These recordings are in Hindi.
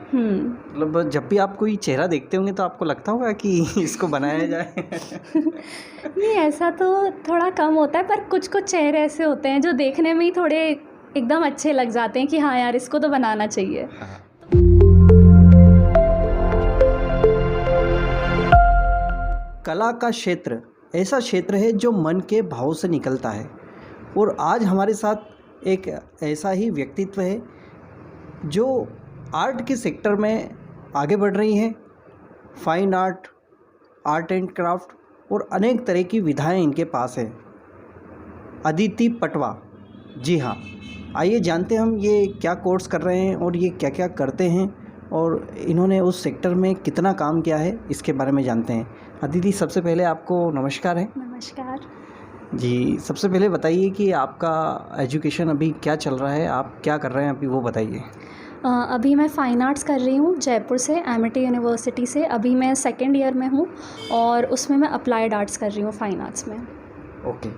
मतलब जब भी आप कोई चेहरा देखते होंगे तो आपको लगता होगा कि इसको बनाया जाए। नहीं, ऐसा तो थोड़ा कम होता है, पर कुछ कुछ चेहरे ऐसे होते हैं जो देखने में ही थोड़े एकदम अच्छे लग जाते हैं कि हाँ यार, इसको तो बनाना चाहिए। हाँ। कला का क्षेत्र ऐसा क्षेत्र है जो मन के भाव से निकलता है, और आज हमारे साथ एक ऐसा ही व्यक्तित्व है जो आर्ट के सेक्टर में आगे बढ़ रही हैं। Fine art, art and craft और अनेक तरह की विधाएं इनके पास है। अदिति पटवा, जी हाँ, आइए जानते हैं हम ये क्या कोर्स कर रहे हैं और ये क्या क्या करते हैं और इन्होंने उस सेक्टर में कितना काम किया है, इसके बारे में जानते हैं। अदिति, सबसे पहले आपको नमस्कार है। नमस्कार जी, सबसे पहले बताइए कि आपका एजुकेशन अभी क्या चल रहा है, आप क्या कर रहे हैं अभी, वो बताइए। अभी मैं फ़ाइन आर्ट्स कर रही हूँ जयपुर से, एमिटी यूनिवर्सिटी से। अभी मैं सेकेंड ईयर में हूँ और उसमें मैं अप्लाइड आर्ट्स कर रही हूँ फ़ाइन आर्ट्स में। ओके,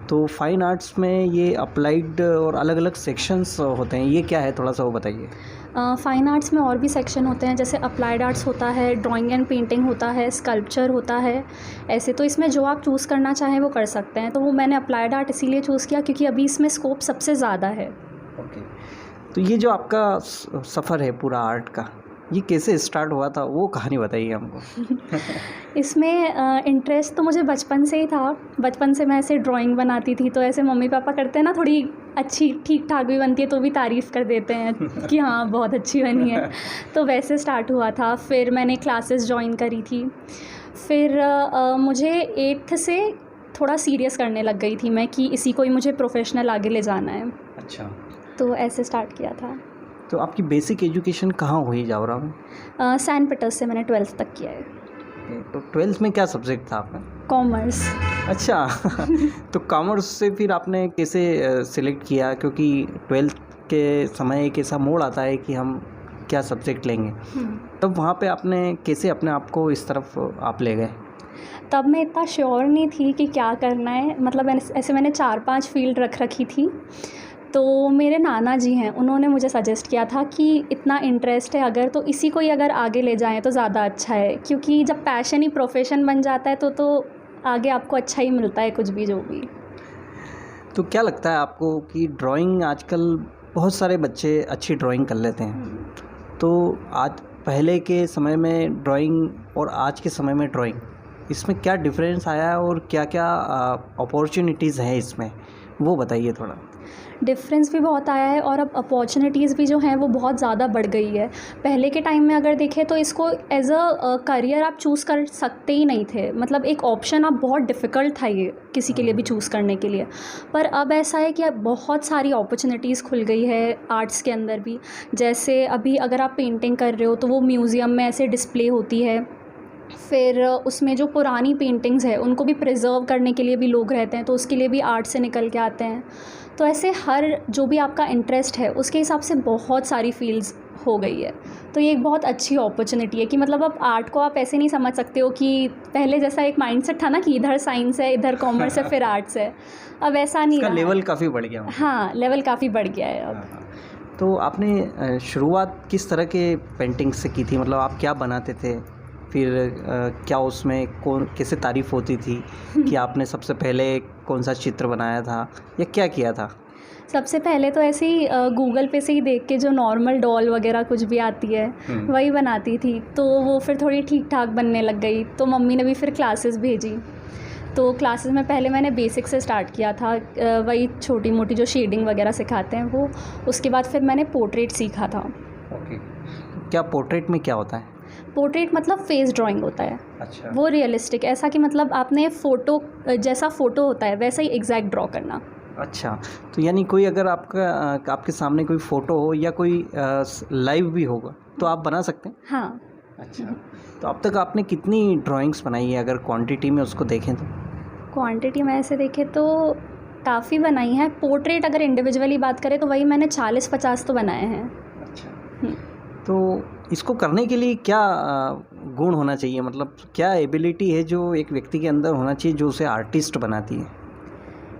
तो फाइन आर्ट्स में ये अप्लाइड और अलग अलग सेक्शंस होते हैं, ये क्या है, थोड़ा सा वो बताइए। फ़ाइन आर्ट्स में और भी सेक्शन होते हैं, जैसे अप्लाइड आर्ट्स होता है, ड्राइंग एंड पेंटिंग होता है, स्कल्पचर होता है। ऐसे तो इसमें जो आप चूज़ करना चाहें वो कर सकते हैं। तो वो मैंने अप्लाइड आर्ट इसीलिए चूज़ किया क्योंकि अभी इसमें स्कोप सबसे ज़्यादा है। ओके, तो ये जो आपका सफ़र है पूरा आर्ट का, ये कैसे स्टार्ट हुआ था, वो कहानी बताइए हमको। इसमें इंटरेस्ट तो मुझे बचपन से ही था। बचपन से मैं ऐसे ड्राइंग बनाती थी, तो ऐसे मम्मी पापा करते हैं ना, थोड़ी अच्छी ठीक ठाक भी बनती है तो भी तारीफ़ कर देते हैं कि हाँ बहुत अच्छी बनी है। तो वैसे स्टार्ट हुआ था। फिर मैंने क्लासेस ज्वाइन करी थी। फिर मुझे 8th से थोड़ा सीरियस करने लग गई थी मैं कि इसी को ही मुझे प्रोफेशनल आगे ले जाना है। अच्छा, तो ऐसे स्टार्ट किया था। तो आपकी बेसिक एजुकेशन कहाँ हुई जावरा में? सैंट पीटर्स से मैंने 12th तक किया है। तो 12th में क्या सब्जेक्ट था आपका? कॉमर्स। अच्छा। तो कॉमर्स से फिर आपने कैसे सिलेक्ट किया, क्योंकि 12th के समय एक ऐसा मोड़ आता है कि हम क्या सब्जेक्ट लेंगे, तब वहाँ पे आपने कैसे अपने आप को इस तरफ आप ले गए? तब मैं इतना श्योर नहीं थी कि क्या करना है, मतलब ऐसे मैंने 4-5 फील्ड रख रखी थी। तो मेरे नाना जी हैं, उन्होंने मुझे सजेस्ट किया था कि इतना इंटरेस्ट है अगर, तो इसी को ही अगर आगे ले जाएं तो ज़्यादा अच्छा है, क्योंकि जब पैशन ही प्रोफेशन बन जाता है तो आगे आपको अच्छा ही मिलता है कुछ भी जो भी। तो क्या लगता है आपको कि ड्राइंग आजकल बहुत सारे बच्चे अच्छी ड्राइंग कर लेते हैं, तो आज पहले के समय में ड्राइंग और आज के समय में ड्राइंग, इसमें क्या डिफरेंस आया है और क्या क्या अपॉर्चुनिटीज़ हैं इसमें, वो बताइए थोड़ा। डिफरेंस भी बहुत आया है और अब अपॉर्चुनिटीज़ भी जो हैं वो बहुत ज़्यादा बढ़ गई है। पहले के टाइम में अगर देखें तो इसको एज अ करियर आप चूज़ कर सकते ही नहीं थे, मतलब एक ऑप्शन अब बहुत डिफ़िकल्ट था ये किसी के लिए भी चूज़ करने के लिए। पर अब ऐसा है कि अब बहुत सारी अपॉर्चुनिटीज़ खुल गई है आर्ट्स के अंदर भी। जैसे अभी अगर आप पेंटिंग कर रहे हो तो वो म्यूज़ियम में ऐसे डिस्प्ले होती है। फिर उसमें जो पुरानी पेंटिंग्स है उनको भी प्रिजर्व करने के लिए भी लोग रहते हैं, तो उसके लिए भी आर्ट से निकल के आते हैं। तो ऐसे हर जो भी आपका इंटरेस्ट है उसके हिसाब से बहुत सारी फील्ड्स हो गई है। तो ये एक बहुत अच्छी अपॉर्चुनिटी है कि मतलब अब आर्ट को आप ऐसे नहीं समझ सकते हो कि पहले जैसा एक माइंडसेट था ना कि इधर साइंस है, इधर कॉमर्स है, फिर आर्ट्स है। अब ऐसा नहीं रहा। लेवल काफ़ी बढ़ गया। हाँ, लेवल काफ़ी बढ़ गया है अब। तो आपने शुरुआत किस तरह के पेंटिंग से की थी, मतलब आप क्या बनाते थे, फिर क्या उसमें कौन कैसे तारीफ़ होती थी कि आपने सबसे पहले कौन सा चित्र बनाया था या क्या किया था? सबसे पहले तो ऐसे ही गूगल पे से ही देख के जो नॉर्मल डॉल वगैरह कुछ भी आती है वही बनाती थी। तो वो फिर थोड़ी ठीक ठाक बनने लग गई, तो मम्मी ने भी फिर क्लासेस भेजी। तो क्लासेस में पहले मैंने बेसिक से स्टार्ट किया था, वही छोटी मोटी जो शेडिंग वगैरह सिखाते हैं वो। उसके बाद फिर मैंने पोर्ट्रेट सीखा था। ओके, क्या पोर्ट्रेट में क्या होता है? पोर्ट्रेट मतलब फेस ड्राइंग होता है। अच्छा। वो रियलिस्टिक, ऐसा कि मतलब आपने फ़ोटो जैसा फ़ोटो होता है वैसा ही एग्जैक्ट ड्रॉ करना। अच्छा, तो यानी कोई अगर आपके सामने कोई फ़ोटो हो या कोई लाइव भी होगा तो आप बना सकते हैं? हाँ। अच्छा, तो अब तक आपने कितनी ड्राइंग्स बनाई है, अगर क्वांटिटी में उसको देखें तो? क्वांटिटी में ऐसे देखें तो काफ़ी बनाई हैं। पोर्ट्रेट अगर इंडिविजुअली बात करें तो वही मैंने 40-50 तो बनाए हैं। अच्छा, तो इसको करने के लिए क्या गुण होना चाहिए, मतलब क्या एबिलिटी है जो एक व्यक्ति के अंदर होना चाहिए जो उसे आर्टिस्ट बनाती है?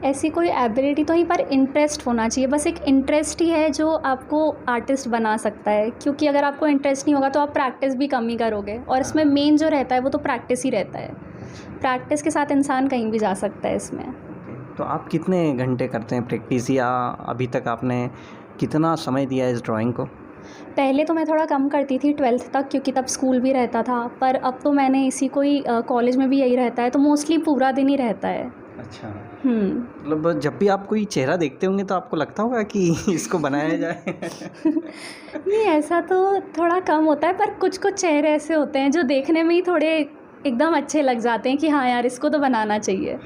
ऐसी कोई एबिलिटी तो नहीं, पर इंटरेस्ट होना चाहिए, बस एक इंटरेस्ट ही है जो आपको आर्टिस्ट बना सकता है, क्योंकि अगर आपको इंटरेस्ट नहीं होगा तो आप प्रैक्टिस भी कम ही करोगे, और इसमें मेन जो रहता है वो तो प्रैक्टिस ही रहता है। प्रैक्टिस के साथ इंसान कहीं भी जा सकता है इसमें। तो आप कितने घंटे करते हैं प्रैक्टिस, या अभी तक आपने कितना समय दिया इस ड्राइंग को? पहले तो मैं थोड़ा कम करती थी 12th तक, क्योंकि तब स्कूल भी रहता था, पर अब तो मैंने इसी को ही कॉलेज में भी यही रहता है, तो मोस्टली पूरा दिन ही रहता है। अच्छा, मतलब जब भी आप कोई चेहरा देखते होंगे तो आपको लगता होगा कि इसको बनाया जाए? नहीं, ऐसा तो थोड़ा कम होता है, पर कुछ कुछ चेहरे ऐसे होते हैं जो देखने में ही थोड़े एकदम अच्छे लग जाते हैं कि हाँ यार इसको तो बनाना चाहिए,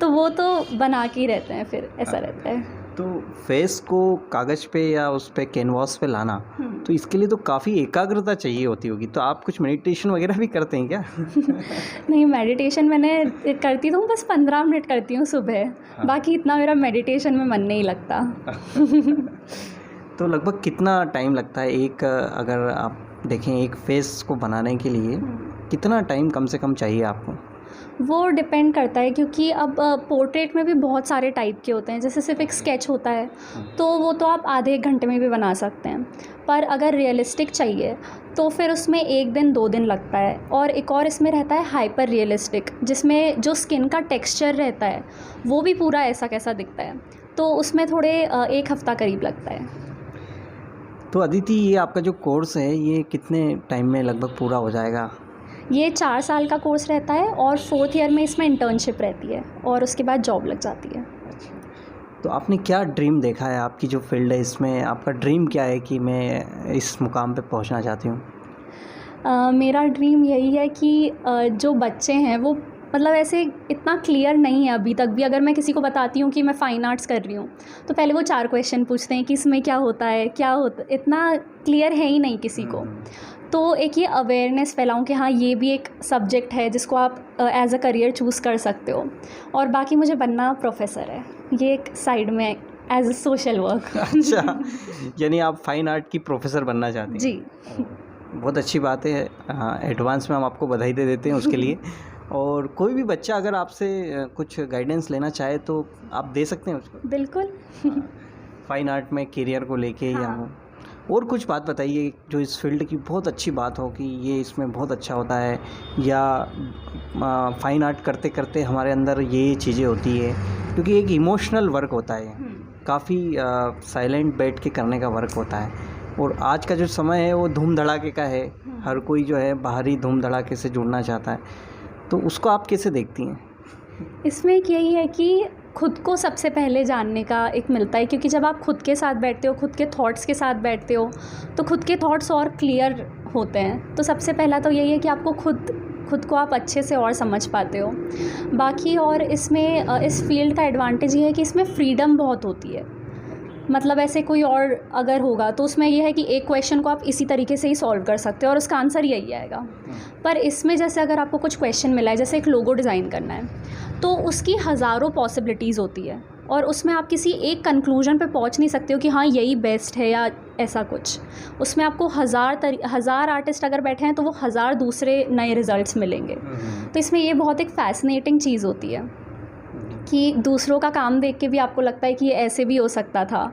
तो वो तो बना के ही रहते हैं, फिर ऐसा रहता है। तो फेस को कागज़ पे या उस पे कैनवास पे लाना, तो इसके लिए तो काफ़ी एकाग्रता चाहिए होती होगी, तो आप कुछ मेडिटेशन वगैरह भी करते हैं क्या? नहीं, मेडिटेशन मैंने करती तो हूँ, बस 15 मिनट करती हूँ सुबह। बाकी इतना मेरा मेडिटेशन में मन नहीं लगता। तो लगभग कितना टाइम लगता है एक, अगर आप देखें एक फेस को बनाने के लिए कितना टाइम कम से कम चाहिए आपको? वो डिपेंड करता है, क्योंकि अब पोर्ट्रेट में भी बहुत सारे टाइप के होते हैं, जैसे सिर्फ एक स्केच होता है तो वो तो आप आधे 1 घंटे में भी बना सकते हैं, पर अगर रियलिस्टिक चाहिए तो फिर उसमें 1 दिन 2 दिन लगता है। और एक और इसमें रहता है हाइपर रियलिस्टिक, जिसमें जो स्किन का टेक्सचर रहता है वो भी पूरा ऐसा कैसा दिखता है, तो उसमें थोड़े 1 हफ़्ता करीब लगता है। तो अदिति, ये आपका जो कोर्स है ये कितने टाइम में लगभग पूरा हो जाएगा? ये 4 साल का कोर्स रहता है, और 4th ईयर में इसमें इंटर्नशिप रहती है, और उसके बाद जॉब लग जाती है। तो आपने क्या ड्रीम देखा है, आपकी जो फील्ड है इसमें आपका ड्रीम क्या है कि मैं इस मुकाम पे पहुंचना चाहती हूँ? मेरा ड्रीम यही है कि जो बच्चे हैं वो मतलब ऐसे इतना क्लियर नहीं है अभी तक भी। अगर मैं किसी को बताती हूँ कि मैं फ़ाइन आर्ट्स कर रही हूँ तो पहले वो 4 क्वेश्चन पूछते हैं कि इसमें क्या होता है, क्या होता, इतना क्लियर है ही नहीं किसी को। तो एक ये अवेयरनेस फैलाऊँ कि हाँ ये भी एक सब्जेक्ट है जिसको आप एज अ करियर चूज़ कर सकते हो। और बाकी मुझे बनना प्रोफेसर है, ये एक साइड में एज अ सोशल वर्क। अच्छा, यानी आप फाइन आर्ट की प्रोफेसर बनना चाहती हैं? जी, बहुत अच्छी बात है। एडवांस में हम आपको बधाई दे देते हैं उसके लिए। और कोई भी बच्चा अगर आपसे कुछ गाइडेंस लेना चाहे तो आप दे सकते हैं उसको? बिल्कुल। फाइन आर्ट में करियर को लेके या हाँ। और कुछ बात बताइए जो इस फील्ड की बहुत अच्छी बात हो कि ये इसमें बहुत अच्छा होता है, या फाइन आर्ट करते करते हमारे अंदर ये चीज़ें होती है, क्योंकि एक इमोशनल वर्क होता है, काफ़ी साइलेंट बैठ के करने का वर्क होता है। और आज का जो समय है वो धूम धड़ाके का है, हर कोई जो है बाहरी धूम धड़ाके से जुड़ना चाहता है, तो उसको आप कैसे देखती हैं? इसमें एक यही है कि खुद को सबसे पहले जानने का एक मिलता है, क्योंकि जब आप खुद के साथ बैठते हो, खुद के थॉट्स के साथ बैठते हो, तो खुद के थॉट्स और क्लियर होते हैं। तो सबसे पहला तो यही है कि आपको खुद को आप अच्छे से और समझ पाते हो। बाकी और इसमें इस फील्ड का एडवांटेज ये है कि इसमें फ्रीडम बहुत होती है। मतलब ऐसे कोई और अगर होगा तो उसमें यह है कि एक क्वेश्चन को आप इसी तरीके से ही सॉल्व कर सकते हो और उसका आंसर यही आएगा। पर इसमें जैसे अगर आपको कुछ क्वेश्चन मिला है, जैसे एक लोगो डिज़ाइन करना है, तो उसकी हज़ारों पॉसिबिलिटीज़ होती है और उसमें आप किसी एक कंक्लूजन पे पहुंच नहीं सकते हो कि हाँ यही बेस्ट है या ऐसा कुछ। उसमें आपको हज़ार आर्टिस्ट अगर बैठे हैं तो वो 1000 दूसरे नए रिज़ल्ट्स मिलेंगे। तो इसमें ये बहुत एक फ़ैसिनेटिंग चीज़ होती है कि दूसरों का काम देख के भी आपको लगता है कि ये ऐसे भी हो सकता था।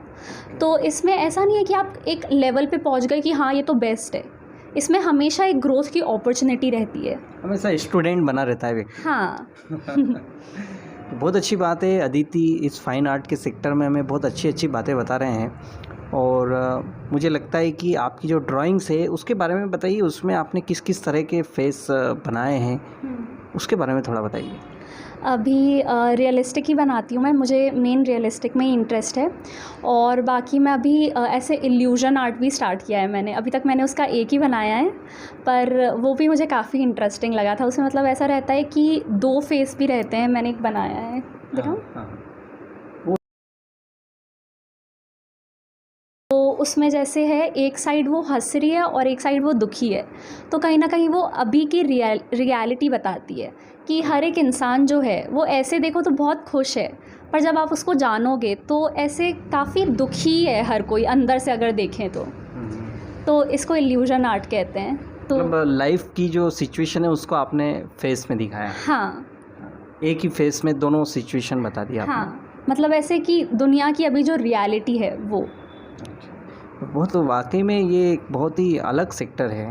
तो इसमें ऐसा नहीं है कि आप एक लेवल पे पहुंच गए कि हाँ ये तो बेस्ट है। इसमें हमेशा एक ग्रोथ की अपॉर्चुनिटी रहती है, हमेशा स्टूडेंट बना रहता है व्यक्ति। हाँ। बहुत अच्छी बात है, अदिति इस फाइन आर्ट के सेक्टर में हमें बहुत अच्छी अच्छी बातें बता रहे हैं। और मुझे लगता है कि आपकी जो ड्राइंग्स है उसके बारे में बताइए, उसमें आपने किस किस तरह के फेस बनाए हैं, उसके बारे में थोड़ा बताइए। अभी रियलिस्टिक ही बनाती हूँ मैं, मुझे मेन रियलिस्टिक में ही इंटरेस्ट है। और बाकी मैं अभी ऐसे इल्यूजन आर्ट भी स्टार्ट किया है मैंने। अभी तक मैंने उसका एक ही बनाया है, पर वो भी मुझे काफ़ी इंटरेस्टिंग लगा था। उसमें मतलब ऐसा रहता है कि 2 फेस भी रहते हैं। मैंने एक बनाया है, दिखाऊं? तो उसमें जैसे है एक साइड वो हंस रही है और एक साइड वो दुखी है, तो कहीं ना कहीं वो अभी की रियलिटी बताती है कि हर एक इंसान जो है वो ऐसे देखो तो बहुत खुश है, पर जब आप उसको जानोगे तो ऐसे काफ़ी दुखी है हर कोई अंदर से अगर देखें तो इसको इल्यूजन आर्ट कहते हैं। तो मतलब लाइफ की जो सिचुएशन है उसको आपने फेस में दिखाया। हाँ, एक ही फेस में दोनों सिचुएशन बता दिया आपने। हाँ। मतलब ऐसे कि दुनिया की अभी जो रियलिटी है वो। वो तो वाकई में ये एक बहुत ही अलग सेक्टर है।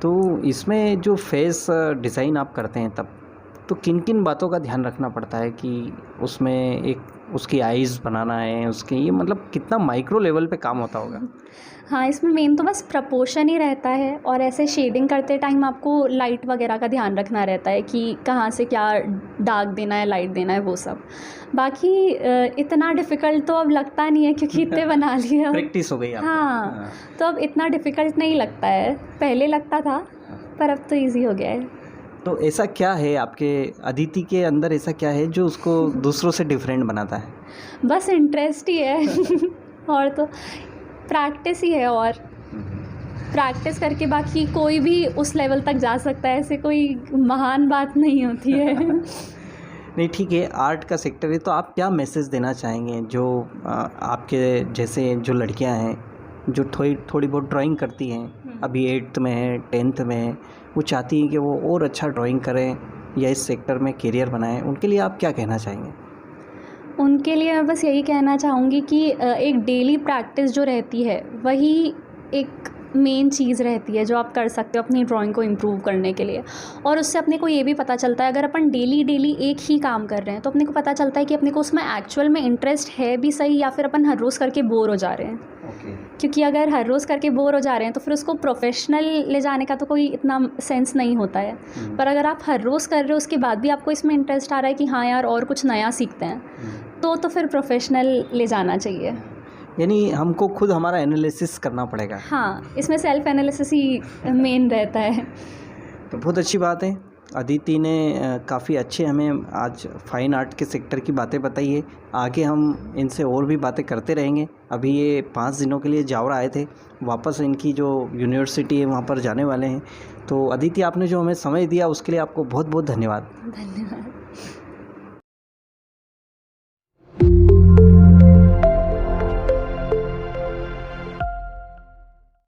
तो इसमें जो फेस डिज़ाइन आप करते हैं तब तो किन किन बातों का ध्यान रखना पड़ता है कि उसमें एक उसकी आईज़ बनाना है, उसके ये मतलब कितना माइक्रो लेवल पे काम होता होगा? हाँ, इसमें मेन तो बस प्रपोर्शन ही रहता है, और ऐसे शेडिंग करते टाइम आपको लाइट वगैरह का ध्यान रखना रहता है कि कहाँ से क्या डार्क देना है, लाइट देना है, वो सब। बाकी इतना डिफ़िकल्ट तो अब लगता नहीं है क्योंकि इतने बना लिए अब। प्रैक्टिस हो गई आपको। हाँ, तो अब इतना डिफ़िकल्ट नहीं लगता है, पहले लगता था पर अब तो ईज़ी हो गया है। तो ऐसा क्या है आपके अदिति के अंदर, ऐसा क्या है जो उसको दूसरों से डिफरेंट बनाता है? बस इंटरेस्ट ही है और तो प्रैक्टिस ही है, और प्रैक्टिस करके बाकी कोई भी उस लेवल तक जा सकता है, ऐसे कोई महान बात नहीं होती है। नहीं ठीक है, आर्ट का सेक्टर है तो आप क्या मैसेज देना चाहेंगे जो आपके जैसे जो लड़कियां हैं जो थोड़ी बहुत ड्राइंग करती हैं, अभी 8th में है, 10th में है, वो चाहती हैं कि वो और अच्छा ड्राइंग करें या इस सेक्टर में करियर बनाएं, उनके लिए आप क्या कहना चाहेंगे? उनके लिए मैं बस यही कहना चाहूँगी कि एक डेली प्रैक्टिस जो रहती है वही एक मेन चीज़ रहती है जो आप कर सकते हो अपनी ड्राइंग को इम्प्रूव करने के लिए। और उससे अपने को ये भी पता चलता है, अगर अपन डेली एक ही काम कर रहे हैं तो अपने को पता चलता है कि अपने को उसमें एक्चुअल में इंटरेस्ट है भी सही, या फिर अपन हर रोज़ करके बोर हो जा रहे हैं। क्योंकि अगर हर रोज़ करके बोर हो जा रहे हैं तो फिर उसको प्रोफेशनल ले जाने का तो कोई इतना सेंस नहीं होता है। पर अगर आप हर रोज़ कर रहे हो उसके बाद भी आपको इसमें इंटरेस्ट आ रहा है कि हाँ यार और कुछ नया सीखते हैं, तो फिर प्रोफेशनल ले जाना चाहिए। यानी हमको खुद हमारा एनालिसिस करना पड़ेगा। हाँ, इसमें सेल्फ एनालिसिस ही मेन रहता है। तो बहुत अच्छी बात है, अदिति ने काफ़ी अच्छे हमें आज फाइन आर्ट के सेक्टर की बातें बताई है। आगे हम इनसे और भी बातें करते रहेंगे। अभी ये 5 दिनों के लिए जावरा आए थे, वापस इनकी जो यूनिवर्सिटी है वहाँ पर जाने वाले हैं। तो अदिति, आपने जो हमें समय दिया उसके लिए आपको बहुत बहुत धन्यवाद। धन्यवाद।